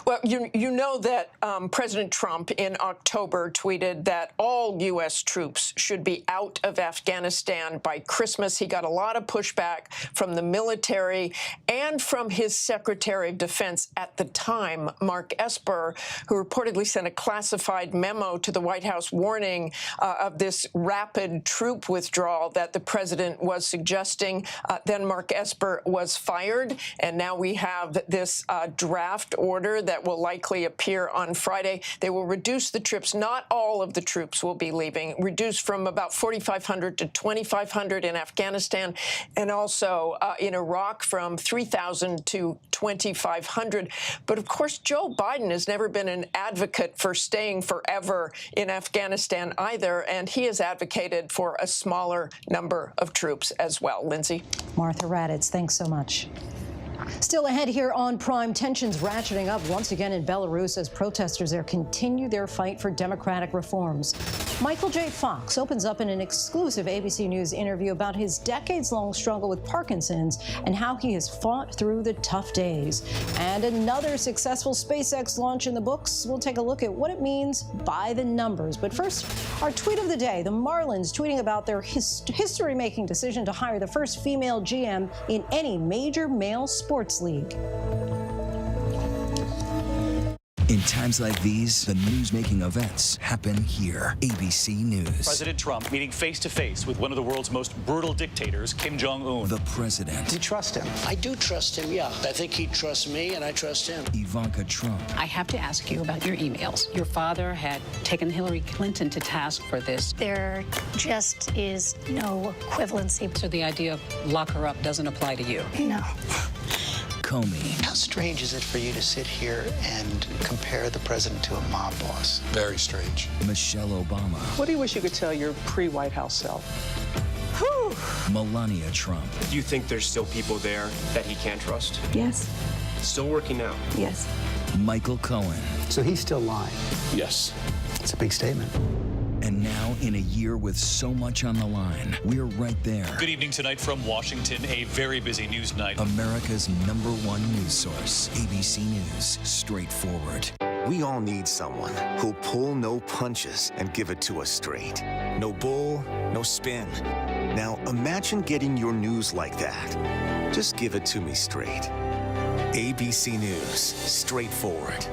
Well, you know that President Trump in October tweeted that all U.S. troops should be out of Afghanistan by Christmas. He got a lot of pushback from the military and from his Secretary of Defense at the time, Mark Esper, who reportedly sent a classified memo to the White House warning of this rapid troop withdrawal that the president was suggesting. Then Mark Esper was fired, and now we have this draft order that will likely appear on Friday. They will reduce the troops. Not all of the troops will be leaving, reduced from about 4,500 to 2,500 in Afghanistan, and also in Iraq from 3,000 to 2,500. But of course, Joe Biden has never been an advocate for staying forever in Afghanistan either, and he has advocated for a smaller number of troops as well. Lindsay. Martha Raddatz, thanks so much. Still ahead here on Prime, tensions ratcheting up once again in Belarus as protesters there continue their fight for democratic reforms. Michael J. Fox opens up in an exclusive ABC News interview about his decades-long struggle with Parkinson's and how he has fought through the tough days. And another successful SpaceX launch in the books. We'll take a look at what it means by the numbers. But first, our tweet of the day, the Marlins tweeting about their history-making decision to hire the first female GM in any major male sports league. In times like these, the news-making events happen here. ABC News. President Trump meeting face-to-face with one of the world's most brutal dictators, Kim Jong-un. The president. Do you trust him? I do trust him, yeah. I think he trusts me, and I trust him. Ivanka Trump. I have to ask you about your emails. Your father had taken Hillary Clinton to task for this. There just is no equivalency. So the idea of lock her up doesn't apply to you? No. Comey. How strange is it for you to sit here and compare the president to a mob boss? Very strange. Michelle Obama. What do you wish you could tell your pre-White House self? Melania Trump. Do you think there's still people there that he can't trust? Yes. Still working now? Yes. Michael Cohen. So he's still lying? Yes. It's a big statement. And now, in a year with so much on the line, we're right there. Good evening tonight from Washington, a very busy news night. America's #1 news source, ABC News, straightforward. We all need someone who'll pull no punches and give it to us straight. No bull, no spin. Now imagine getting your news like that. Just give it to me straight. ABC News, straightforward.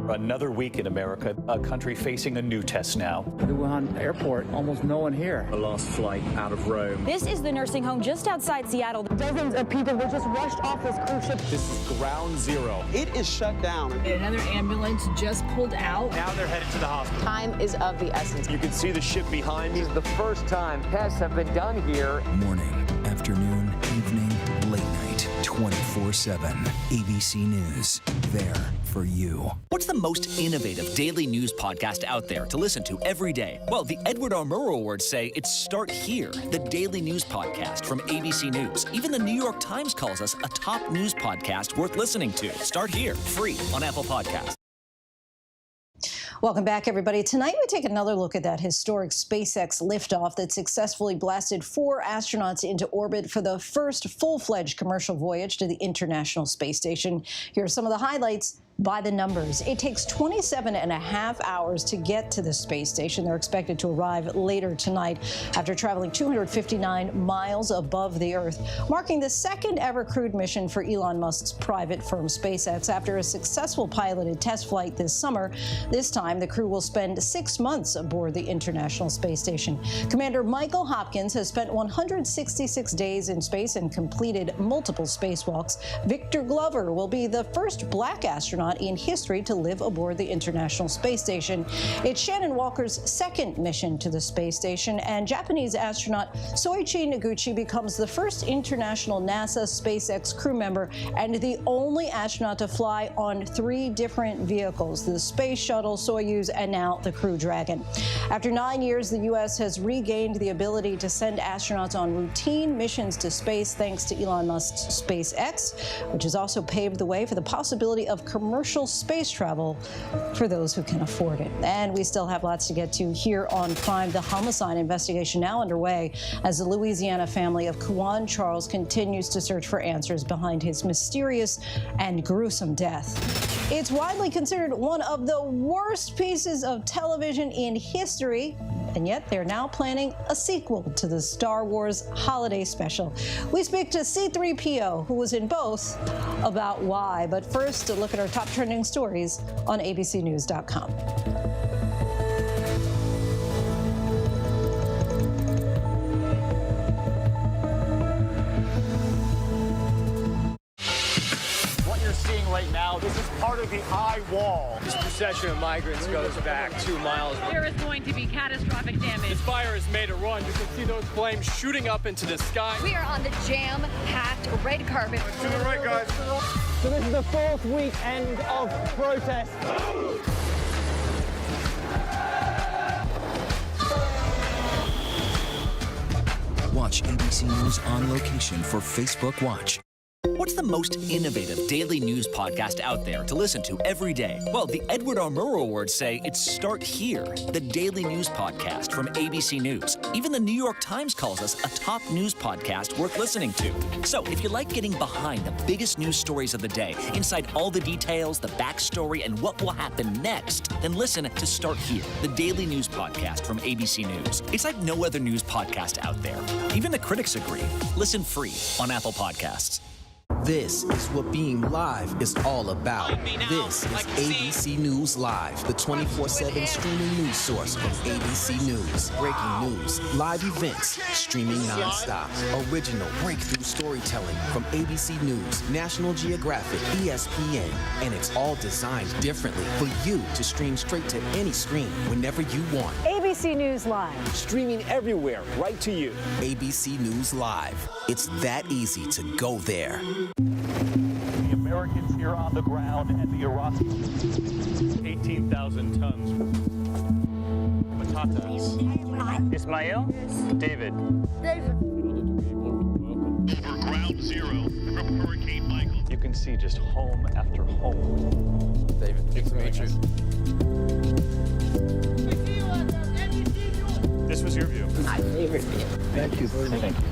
Another week in America, a country facing a new test now. The Wuhan airport, almost no one here. The last flight out of Rome. This is the nursing home just outside Seattle. Dozens of people were just rushed off this cruise ship. This is ground zero. It is shut down. Another ambulance just pulled out. Now they're headed to the hospital. Time is of the essence. You can see the ship behind me. This is the first time tests have been done here. Morning, afternoon, evening, late night, 24/7. ABC News, there for you. What's the most innovative daily news podcast out there to listen to every day? Well, the Edward R. Murrow Awards say it's Start Here, the daily news podcast from ABC News. Even the New York Times calls us a top news podcast worth listening to. Start Here, free on Apple Podcasts. Welcome back, everybody. Tonight, we take another look at that historic SpaceX liftoff that successfully blasted 4 astronauts into orbit for the first full-fledged commercial voyage to the International Space Station. Here are some of the highlights by the numbers. It takes 27 and a half hours to get to the space station. They're expected to arrive later tonight after traveling 259 miles above the Earth, marking the second ever crewed mission for Elon Musk's private firm SpaceX after a successful piloted test flight this summer. This time, the crew will spend 6 months aboard the International Space Station. Commander Michael Hopkins has spent 166 days in space and completed multiple spacewalks. Victor Glover will be the first black astronaut in history to live aboard the International Space Station. It's Shannon Walker's second mission to the space station, and Japanese astronaut Soichi Noguchi becomes the first international NASA SpaceX crew member and the only astronaut to fly on 3 different vehicles, the Space Shuttle, Soyuz, and now the Crew Dragon. After 9 years, the U.S. has regained the ability to send astronauts on routine missions to space thanks to Elon Musk's SpaceX, which has also paved the way for the possibility of commercial space travel for those who can afford it. And we still have lots to get to here on Crime. The homicide investigation now underway as the Louisiana family of Kwan Charles continues to search for answers behind his mysterious and gruesome death. It's widely considered one of the worst pieces of television in history, and yet they're now planning a sequel to the Star Wars holiday special. We speak to C-3PO, who was in both, about why. But first, a look at our top trending stories on abcnews.com. Right now, this is part of the eye wall. This procession of migrants goes back 2 miles. There is going to be catastrophic damage. This fire has made a run. You can see those flames shooting up into the sky. We are on the jam-packed red carpet. To the right, guys. So this is the 4th weekend of protest. Watch ABC News on location for Facebook Watch. What's the most innovative daily news podcast out there to listen to every day? Well, the Edward R. Murrow Awards say it's Start Here, the daily news podcast from ABC News. Even the New York Times calls us a top news podcast worth listening to. So if you like getting behind the biggest news stories of the day, inside all the details, the backstory, and what will happen next, then listen to Start Here, the daily news podcast from ABC News. It's like no other news podcast out there. Even the critics agree. Listen free on Apple Podcasts. This is what being live is all about. This is ABC News Live, the 24/7 streaming news source from ABC News. Breaking news, live events, streaming nonstop. Original breakthrough storytelling from ABC News, National Geographic, ESPN, and it's all designed differently for you to stream straight to any screen whenever you want. ABC News Live. Streaming everywhere, right to you. ABC News Live. It's that easy to go there. The Americans here on the ground and the Iraqis, 18,000 tons. Patatas. Ismail? David. Over ground zero from Hurricane Michael. You can see just home after home. David, nice to meet you. This was your view. My favorite view. Thank you very much. Thank you.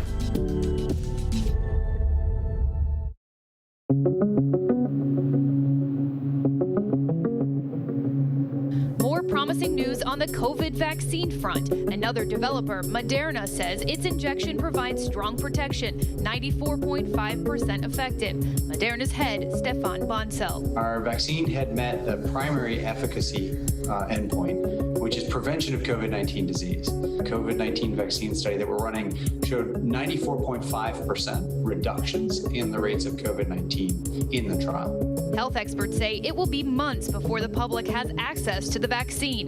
More promising news on the COVID vaccine front. Another developer, Moderna, says its injection provides strong protection, 94.5% effective. Moderna's head, Stefan Bonsell. Our vaccine had met the primary efficacy endpoint, which is prevention of COVID-19 disease. The COVID-19 vaccine study that we're running showed 94.5% reductions in the rates of COVID-19 in the trial. Health experts say it will be months before the public has access to the vaccine.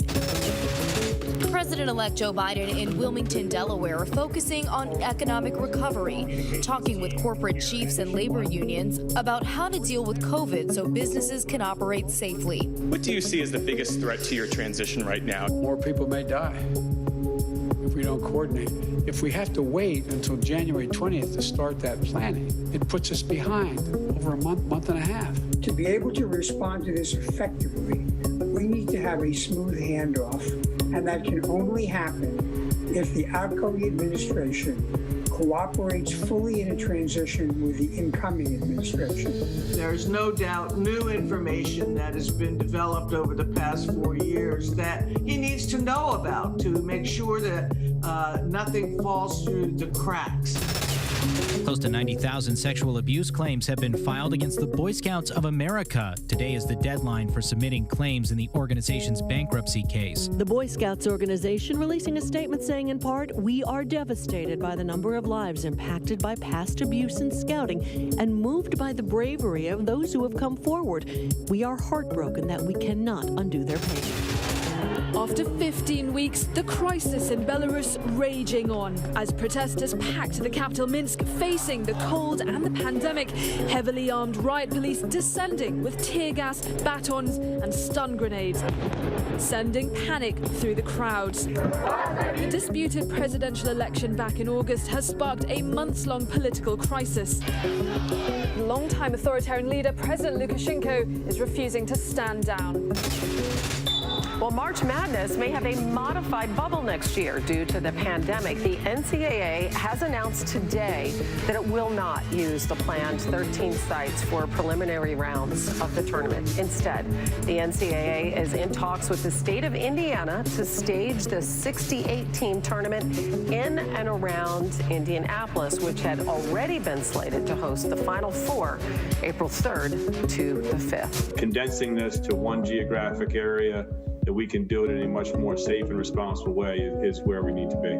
President-elect Joe Biden in Wilmington, Delaware, are focusing on economic recovery, talking with corporate chiefs and labor unions about how to deal with COVID so businesses can operate safely. What do you see as the biggest threat to your transition right now? More people may die if we don't coordinate. If we have to wait until January 20th to start that planning, it puts us behind over a month and a half. To be able to respond to this effectively, we need to have a smooth handoff, and that can only happen if the outgoing administration cooperates fully in a transition with the incoming administration. There's no doubt new information that has been developed over the past 4 years that he needs to know about to make sure that nothing falls through the cracks. Close to 90,000 sexual abuse claims have been filed against the Boy Scouts of America. Today is the deadline for submitting claims in the organization's bankruptcy case. The Boy Scouts organization releasing a statement saying, in part, "We are devastated by the number of lives impacted by past abuse in scouting and moved by the bravery of those who have come forward. We are heartbroken that we cannot undo their pain." After 15 weeks, the crisis in Belarus raging on as protesters packed the capital Minsk, facing the cold and the pandemic. Heavily armed riot police descending with tear gas, batons, and stun grenades, sending panic through the crowds. The disputed presidential election back in August has sparked a months-long political crisis. Longtime authoritarian leader President Lukashenko is refusing to stand down. Well, March Madness may have a modified bubble next year due to the pandemic. The NCAA has announced today that it will not use the planned 13 sites for preliminary rounds of the tournament. Instead, the NCAA is in talks with the state of Indiana to stage the 68-team tournament in and around Indianapolis, which had already been slated to host the Final Four April 3rd to the 5th. Condensing this to one geographic area that we can do it in a much more safe and responsible way is where we need to be.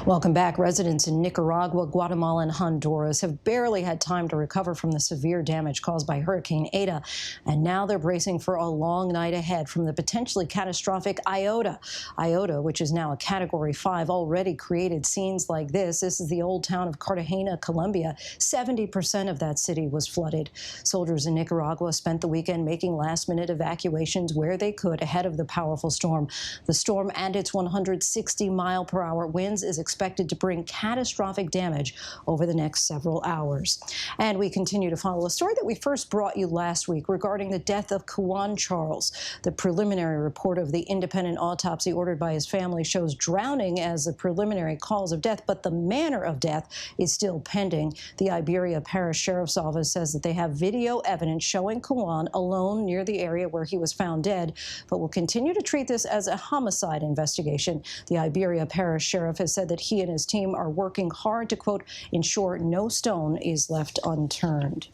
Welcome back. Residents in Nicaragua, Guatemala, and Honduras have barely had time to recover from the severe damage caused by Hurricane Eta, and now they're bracing for a long night ahead from the potentially catastrophic Iota. Iota, which is now a Category 5, already created scenes like this. This is the old town of Cartagena, Colombia. 70% of that city was flooded. Soldiers in Nicaragua spent the weekend making last-minute evacuations where they could ahead of the powerful storm. The storm and its 160-mile-per-hour winds is expected to bring catastrophic damage over the next several hours. And we continue to follow a story that we first brought you last week regarding the death of Kuwan Charles. The preliminary report of the independent autopsy ordered by his family shows drowning as the preliminary cause of death, but the manner of death is still pending. The Iberia Parish Sheriff's Office says that they have video evidence showing Kuwan alone near the area where he was found dead, but will continue to treat this as a homicide investigation. The Iberia Parish Sheriff has said that he and his team are working hard to, quote, ensure no stone is left unturned.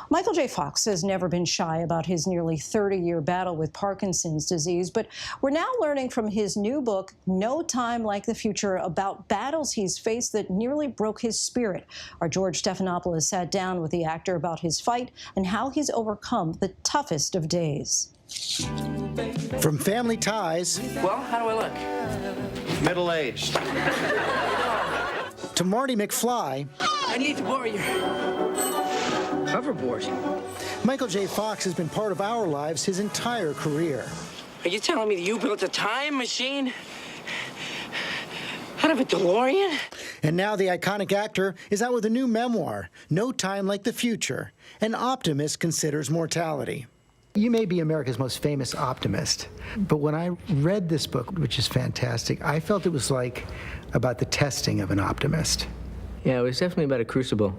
Michael J. Fox has never been shy about his nearly 30-year battle with Parkinson's disease, but we're now learning from his new book, No Time Like the Future, about battles he's faced that nearly broke his spirit. Our George Stephanopoulos sat down with the actor about his fight and how he's overcome the toughest of days. From Family Ties. Well, how do I look? Middle-aged. To Marty McFly. I need to borrow your hoverboard. Michael J. Fox has been part of our lives his entire career. Are you telling me that you built a time machine out of a DeLorean? And now the iconic actor is out with a new memoir, No Time Like the Future. An optimist considers mortality. You may be America's most famous optimist, but when I read this book, which is fantastic, I felt it was like about the testing of an optimist. Yeah, it was definitely about a crucible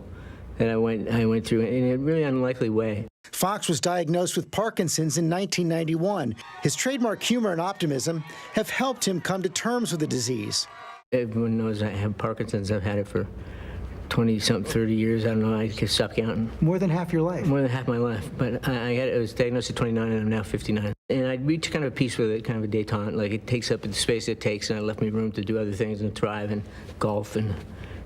that I went through in a really unlikely way. Fox was diagnosed with Parkinson's in 1991. His trademark humor and optimism have helped him come to terms with the disease. Everyone knows I have Parkinson's. I've had it for 20-something, 30 years. I don't know, I can stop counting. More than half your life? More than half my life. But I was diagnosed at 29, and I'm now 59. And I reached kind of a peace with it, kind of a detente. Like, it takes up the space it takes, and it left me room to do other things and thrive and golf and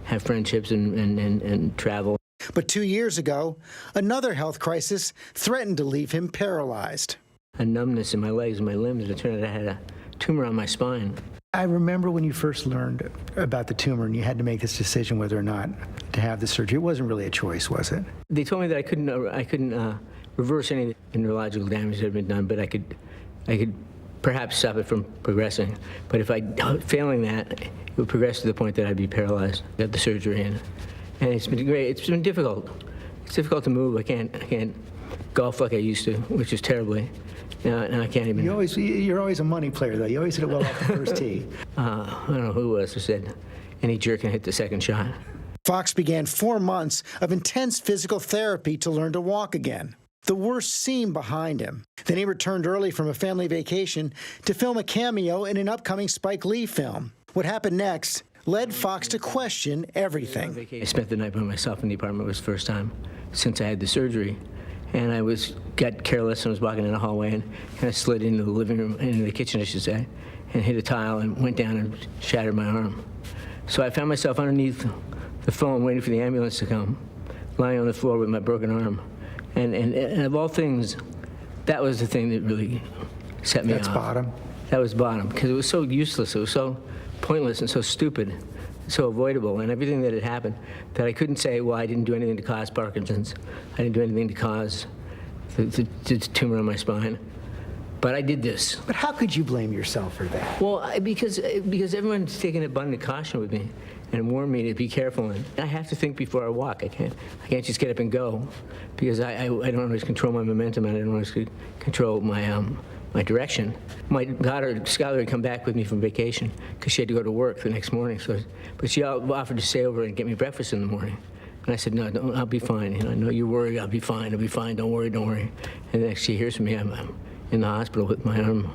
have friendships and travel. But 2 years ago, another health crisis threatened to leave him paralyzed. A numbness in my legs and my limbs, and it turned out I had a tumor on my spine. I remember when you first learned about the tumor and you had to make this decision whether or not to have the surgery. It wasn't really a choice, was it? They told me that I couldn't reverse any of the neurological damage that had been done, but I could perhaps stop it from progressing. But if failing that, it would progress to the point that I'd be paralyzed. Got the surgery in, and it's been great. It's been difficult. It's difficult to move. I can't golf like I used to, which is terribly. No, I can't even. You're always a money player, though. You always hit it well off the first tee. I don't know who it was who said, any jerk can hit the second shot. Fox began 4 months of intense physical therapy to learn to walk again. The worst seemed behind him. Then he returned early from a family vacation to film a cameo in an upcoming Spike Lee film. What happened next led Fox to question everything. I spent the night by myself in the apartment. It was the first time since I had the surgery. And I got careless and was walking in the hallway and kind of slid into the living room, into the kitchen, I should say, and hit a tile and went down and shattered my arm. So I found myself underneath the phone waiting for the ambulance to come, lying on the floor with my broken arm. And of all things, that was the thing that really set me off. That's bottom? That was bottom, because it was so useless. It was so pointless and so stupid, so avoidable, and everything that had happened that I couldn't say, well, I didn't do anything to cause Parkinson's. I didn't do anything to cause the tumor on my spine. But I did this. But how could you blame yourself for that? Well, because everyone's taken abundant caution with me and warned me to be careful. And I have to think before I walk. I can't just get up and go, because I don't always control my momentum, and I don't always control my direction. My daughter, Skylar, had come back with me from vacation because she had to go to work the next morning. But she offered to stay over and get me breakfast in the morning. And I said, no, I'll be fine. I know you're worried. I'll be fine. I'll be fine. Don't worry. And the next she hears from me, I'm in the hospital with my arm.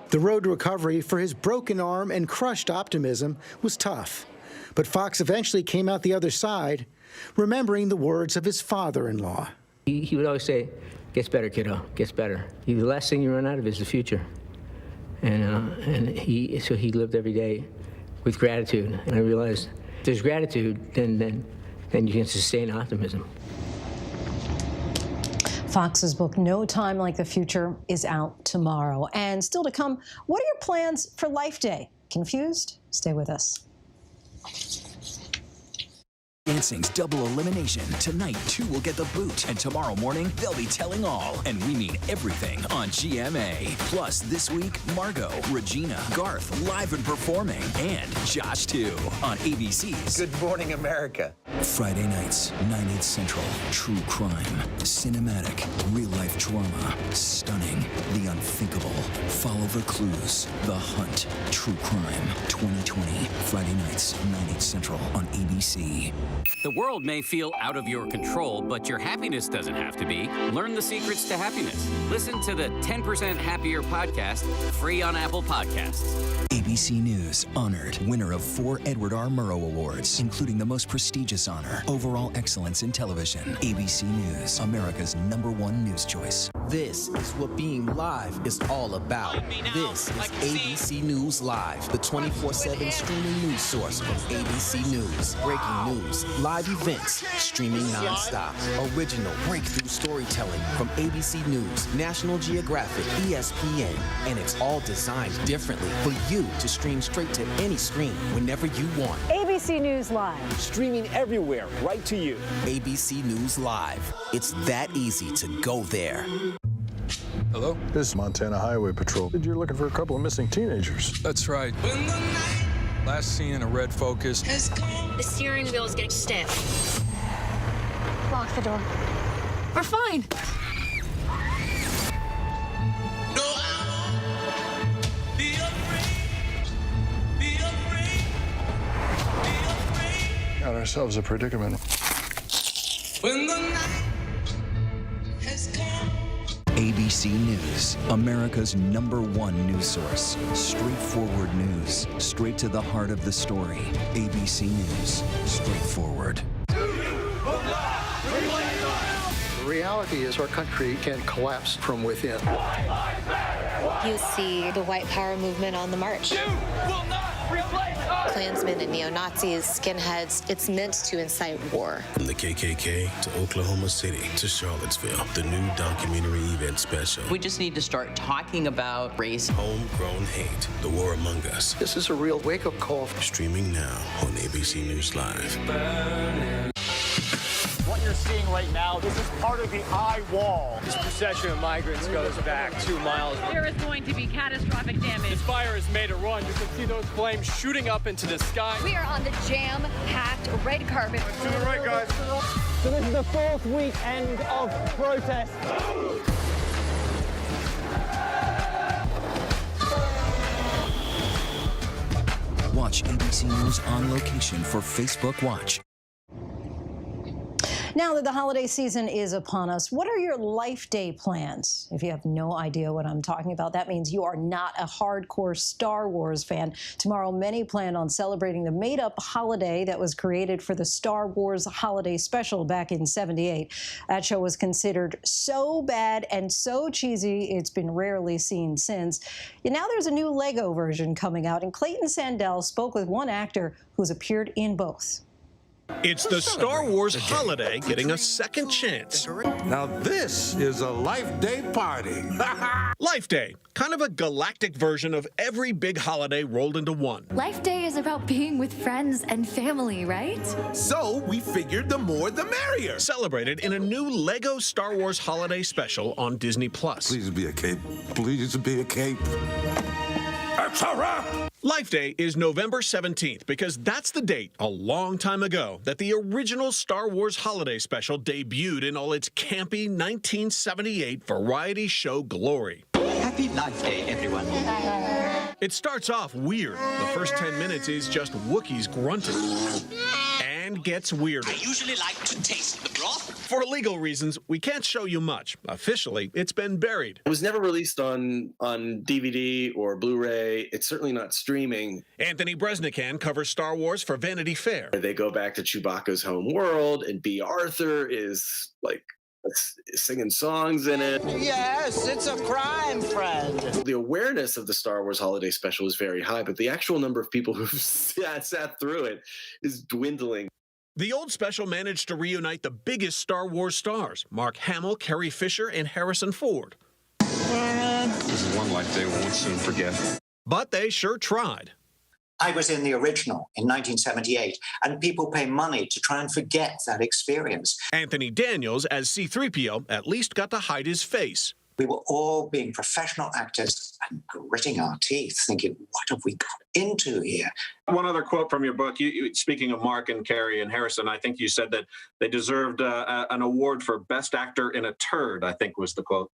The road to recovery for his broken arm and crushed optimism was tough. But Fox eventually came out the other side, remembering the words of his father-in-law. He would always say, gets better, kiddo, gets better. The last thing you run out of is the future. So he lived every day with gratitude. And I realized if there's gratitude, then you can sustain optimism. Fox's book, No Time Like the Future, is out tomorrow. And still to come, what are your plans for Life Day? Confused? Stay with us. Dancing's double elimination. Tonight, 2 will get the boot, and tomorrow morning, they'll be telling all. And we mean everything on GMA. Plus, this week, Margot, Regina, Garth, live and performing, and Josh, too, on ABC's Good Morning America. Friday nights, 9/8 Central. True crime, cinematic, real-life drama, stunning, the unthinkable. Follow the clues. The Hunt. True crime. 2020. Friday nights, 9/8 Central on ABC. The world may feel out of your control, but your happiness doesn't have to be. Learn the secrets to happiness. Listen to the 10% Happier podcast, free on Apple Podcasts. ABC News honored winner of 4 Edward R. Murrow Awards, including the most prestigious honor, Overall Excellence in Television. ABC News, America's #1 news choice. This is what being live is all about. This is ABC News Live, the 24/7 streaming news source from ABC News. Breaking news, live events, streaming nonstop. Original breakthrough storytelling from ABC News, National Geographic, ESPN, and it's all designed differently for you to stream straight to any screen whenever you want. ABC News Live. Streaming everywhere, right to you. ABC News Live. It's that easy to go there. Hello? This is Montana Highway Patrol. You're looking for a couple of missing teenagers. That's right. Last seen in a red Focus. The steering wheel is getting stiff. Lock the door. We're fine. Got ourselves a predicament. When the night has come. ABC News, America's #1 news source. Straightforward news, straight to the heart of the story. ABC News, straightforward. The reality is our country can collapse from within. You see the white power movement on the march. Klansmen and neo-Nazis, skinheads, it's meant to incite war. From the KKK to Oklahoma City to Charlottesville, the new documentary event special. We just need to start talking about race. Homegrown hate, the war among us. This is a real wake-up call. Streaming now on ABC News Live. What you're seeing right now, this is part of the eye wall. This procession of migrants goes back 2 miles. There is going to be catastrophic damage. This fire has made a run. You can see those flames shooting up into the sky. We are on the jam-packed red carpet. To the right, guys. So this is the 4th weekend of protests. Watch ABC News on location for Facebook Watch. Now that the holiday season is upon us, what are your Life Day plans? If you have no idea what I'm talking about, that means you are not a hardcore Star Wars fan. Tomorrow, many plan on celebrating the made-up holiday that was created for the Star Wars Holiday Special back in '78. That show was considered so bad and so cheesy, it's been rarely seen since. And now there's a new Lego version coming out, and Clayton Sandell spoke with one actor who's appeared in both. It's the Star Wars holiday getting a second chance. Now this is a Life Day party. Life Day, kind of a galactic version of every big holiday rolled into one. Life Day is about being with friends and family, right? So we figured the more the merrier. Celebrated in a new Lego Star Wars holiday special on Disney+. Please be a cape. Please be a cape. It's a wrap! Life Day is November 17th because that's the date a long time ago that the original Star Wars holiday special debuted in all its campy 1978 variety show glory. Happy Life Day, everyone. It starts off weird. The first 10 minutes is just Wookiees grunting. And gets weirder. I usually like to taste the broth. For legal reasons, we can't show you much. Officially, it's been buried. It was never released on DVD or Blu-ray. It's certainly not streaming. Anthony Breznican covers Star Wars for Vanity Fair. They go back to Chewbacca's home world, and B. Arthur is like singing songs in it. Yes, it's a crime, friend. The awareness of the Star Wars holiday special is very high, but the actual number of people who've sat through it is dwindling. The old special managed to reunite the biggest Star Wars stars, Mark Hamill, Carrie Fisher, and Harrison Ford. This is one Life Day we won't soon forget. But they sure tried. I was in the original in 1978, and people pay money to try and forget that experience. Anthony Daniels, as C-3PO, at least got to hide his face. We were all being professional actors and gritting our teeth, thinking, what have we got into here? One other quote from your book, you speaking of Mark and Carrie and Harrison, I think you said that they deserved an award for Best Actor in a Turd, I think was the quote.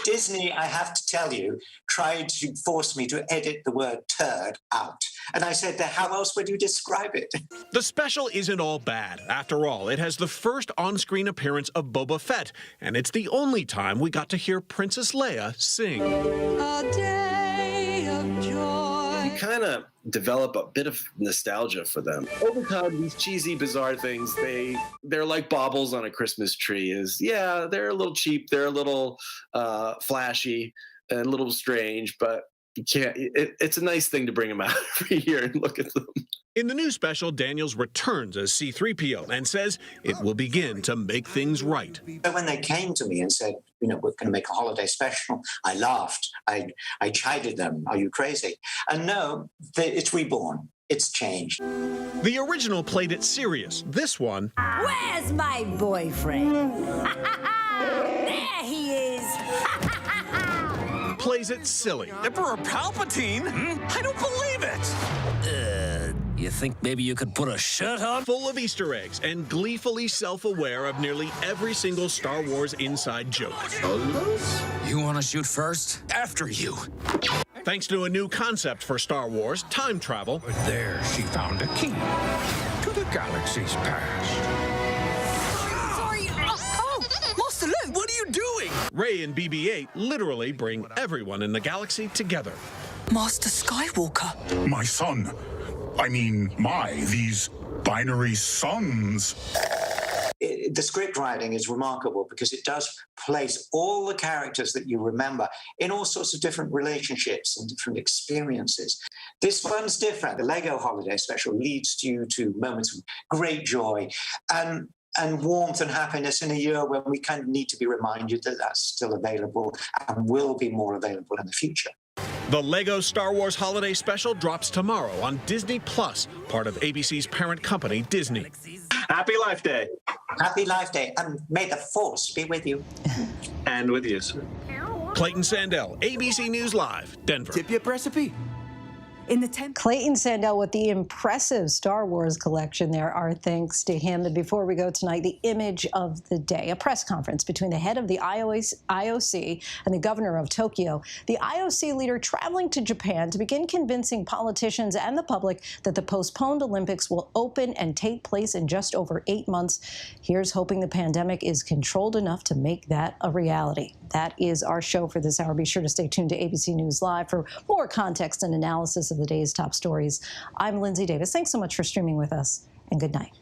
Disney, I have to tell you, tried to force me to edit the word turd out. And I said, how else would you describe it? The special isn't all bad. After all, it has the first on-screen appearance of Boba Fett, and it's the only time we got to hear Princess Leia sing. A day of joy. You kind of develop a bit of nostalgia for them. Over time, these cheesy, bizarre things, they're like baubles on a Christmas tree. They're a little cheap, they're a little flashy, and a little strange, but you can't. It's a nice thing to bring them out every year and look at them. In the new special, Daniels returns as C-3PO and says it will begin to make things right. So when they came to me and said, we're going to make a holiday special, I laughed. I chided them. Are you crazy? And no, it's reborn. It's changed. The original played it serious. This one... Where's my boyfriend? There he is. plays it silly. Emperor Palpatine? I don't believe it. You think maybe you could put a shirt on? Full of Easter eggs and gleefully self-aware of nearly every single Star Wars inside joke. You want to shoot first? After you. Thanks to a new concept for Star Wars, time travel. But there she found a key to the galaxy's past. Sorry. Oh, Master Luke, what are you doing? Rey and BB-8 literally bring everyone in the galaxy together. Master Skywalker. My son. I mean, these binary sons. The script writing is remarkable because it does place all the characters that you remember in all sorts of different relationships and different experiences. This one's different. The Lego Holiday Special leads you to moments of great joy and warmth and happiness in a year when we kind of need to be reminded that that's still available and will be more available in the future. The Lego Star Wars Holiday Special drops tomorrow on Disney+, part of ABC's parent company, Disney. Happy Life Day. Happy Life Day, and may the Force be with you. And with you, sir. Clayton Sandell, ABC News Live, Denver. Tip-yip recipe. in the temple. Clayton Sandell with the impressive Star Wars collection there. Our thanks to him. And before we go tonight, the image of the day, a press conference between the head of the IOC and the governor of Tokyo. The IOC leader traveling to Japan to begin convincing politicians and the public that the postponed Olympics will open and take place in just over 8 months. Here's hoping the pandemic is controlled enough to make that a reality. That is our show for this hour. Be sure to stay tuned to ABC News Live for more context and analysis of the day's top stories. I'm Lindsay Davis. Thanks so much for streaming with us, and good night.